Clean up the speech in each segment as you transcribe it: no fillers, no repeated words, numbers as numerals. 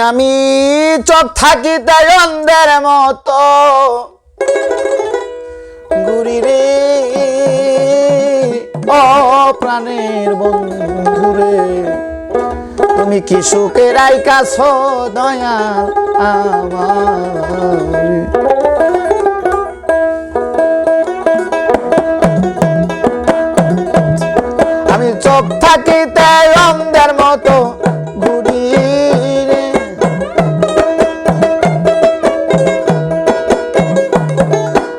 আমি চোখ থাকিতে অন্ধের মতো ঘুরি রে ও প্রাণের বন্ধুরে তুমি কি সুখে রাইকাছ দয়াল আমার আমি চোখ থাকিতে অন্ধের মতো ঘুরি রে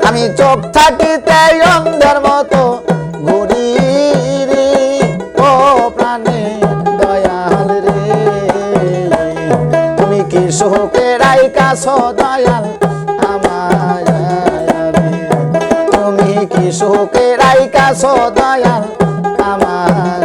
আমি চোখ থাকিতে অন্ধের মতো ঘুরি রে ও প্রাণে দয়াল রে তুমি কি সুখে রাইকাছ দয়াল আমার রে তুমি কি সুখে রাইকাছ দয়াল আমার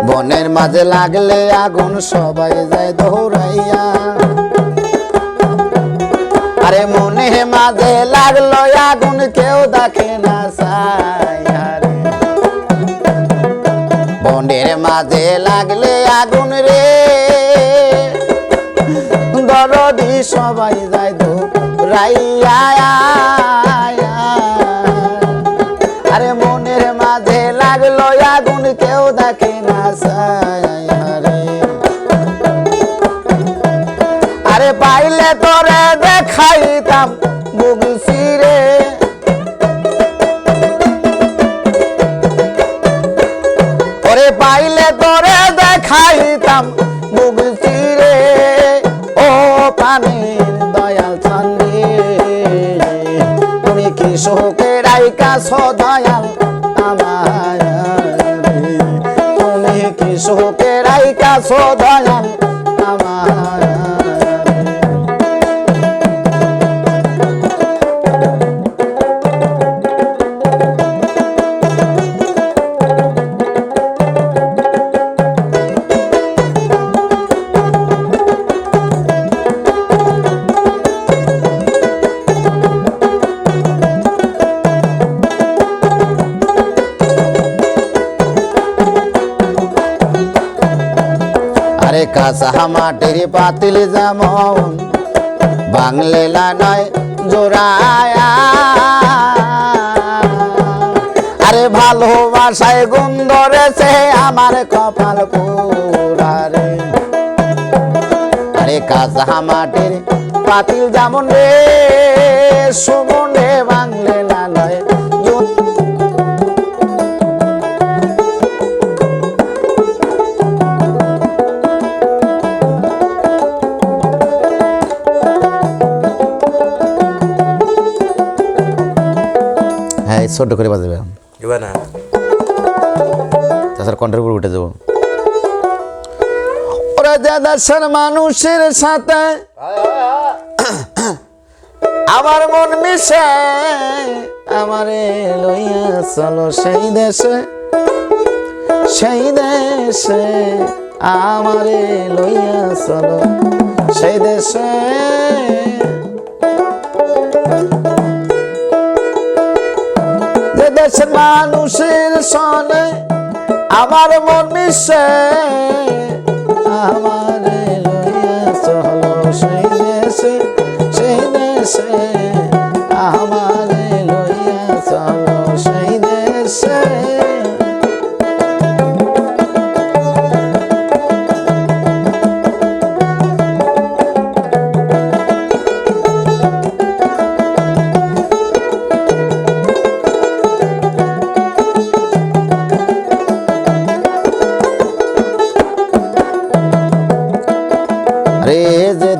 বনের মাঝে লাগলে আগুন সবাই যায় দৌড়াইয়া আরে মনে মাঝে লাগলো আগুন কেউ দেখে না ছায়ারে বনের মাঝে লাগলে আগুন রে দরদি সবাই যায় দৌড়াইয়া আরে মনের মাঝে লাগলো আগুন কেউ দেখে না ছায়ারে আরে পাইলে তোরে দেখাইতাম বুগছি রে ওরে পাইলে তোরে দেখাইতাম বুগছি রে ও প্রাণের দয়াল চাঁদে তুমি কি সুখে রাইকাছ দয়াল আমার তুমি কি সুখে রাইকাছ দয়াল আমার আরে কাঁচা মাটির পাতিল যেমন বাংলে নয় জোড়ায়া আরে ভালোবাসায় গুণ ধরেছে আমার কপাল পোড়ারে আরে কাঁচা মাটির পাতিল যেমন রে সুমনে বাংলে নয় ছোট করে বাজাবে না তাছাড়া কণ্ঠের উপর উঠে যাবো ওরা দেশের মানুষের সাথে আমার মন মিশে আমারে লইয়া চলো সেই দেশে আমারে লইয়া চলো সেই দেশে দেশের মানুষের সনে আমার মন মিশে আমার লইয়া চলো সেই দেশে আমার লইয়া চলো সেই দেশে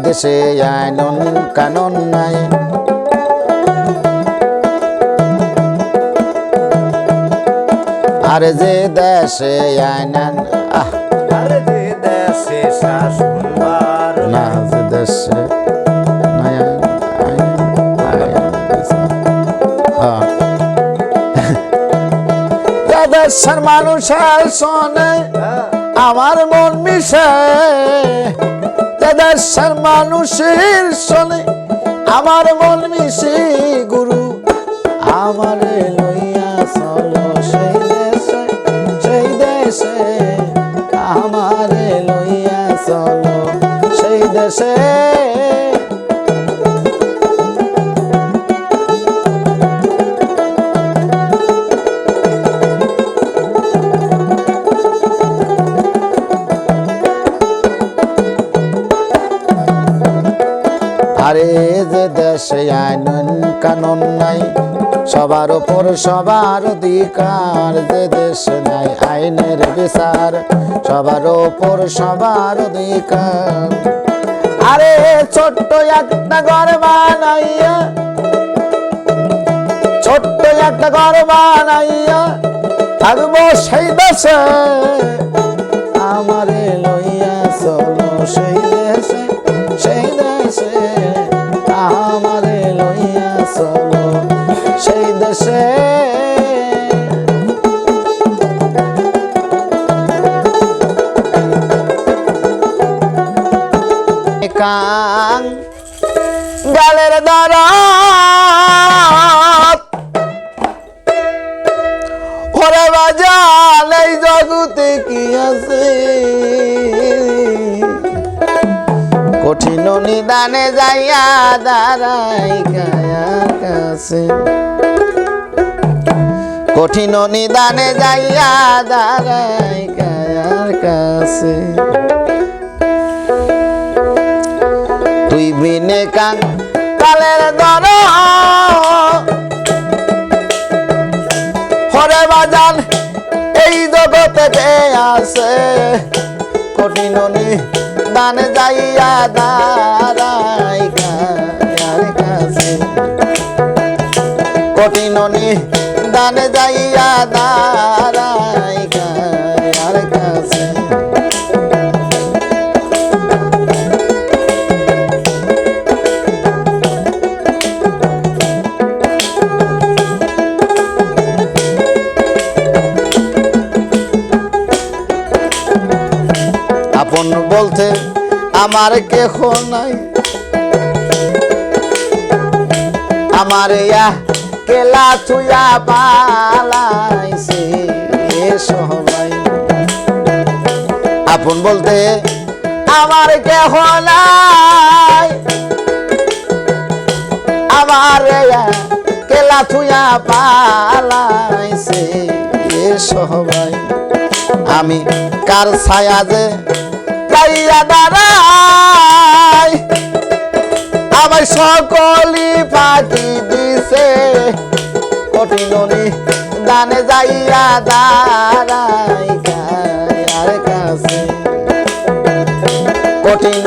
দেশে আইন কানুন নাই আরে যে দেশে আইন আরে যে দেশে শাসন না যে দেশে নাই দেশের মানুষের শোনে আমার মন মিশে, দেশের মানুষের শোনে আমার মন মিশে। গুরু আমারে লইয়া চলো সেই দেশে, সেই দেশে আমারে লইয়া চলো সেই দেশে। আরে যে দেশে আইন কানুন নাই, সবার উপর সবার অধিকার। যে দেশে নাই আইনের বিচার, সবার উপর সবার অধিকার। আরে ছোট্ট একটা ঘর বানাইয়া, ছোট্ট একটা ঘর বানাইয়া থাকবো সেই দেশে। আমারে লইয়া চলো সেই দেশে, সেই দেশে আমারে লইয়া চলো সেই দেশে। কাং গালের দরদ ওরে বাজান এই জগতে কি আছে, কঠিন নিদানে যাইয়া দাঁড়াই কায়ার কাছে, কঠিন নিদানে যাইয়া দাঁড়াই কায়ার কাছে। তুই বিনে কাং কালের দর হরে বাজান এই জগতে যে আছে, কঠিন নিদানে যাইয়া দাঁড়াই কায়ার কাছে, কঠিন নিদানে যাইয়া দাঁড়াই কায়ার কাছে। আপন বলতে আমার কেহ নাই, আমার কেলা থুয়া পালাইছে সবাই। আপন বলতে আমার কেহ নাই, আমার কেলা থুয়া পালাইছে সবাই। আমি কার ছায়া যে যাইয়া দাঁড়াই, আমার সকলি ফাঁকি দিছে, কঠিন দানে যাইয়া দাঁড়াই কায়ার কাছে, কঠিন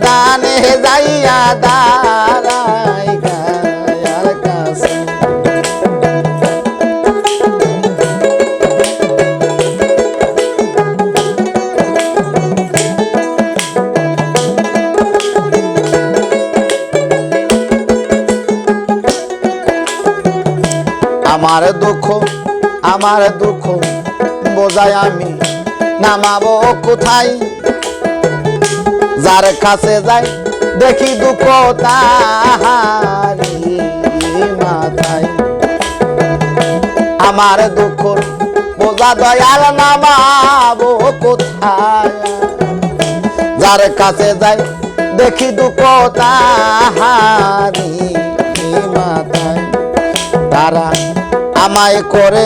দানে যাইয়া দাঁড়াই কায়ার কাছে। আমার দুঃখ বোঝায় আমি নামাবো কোথায়, যার কাছে যাই দেখি দুঃখ তাহারি মাথায়। আমার দুঃখ বোঝা দয়াল নামাবো কোথায়, যার কাছে যাই দেখি দুঃখ তাহারি মাথায়। তারা আমায় করে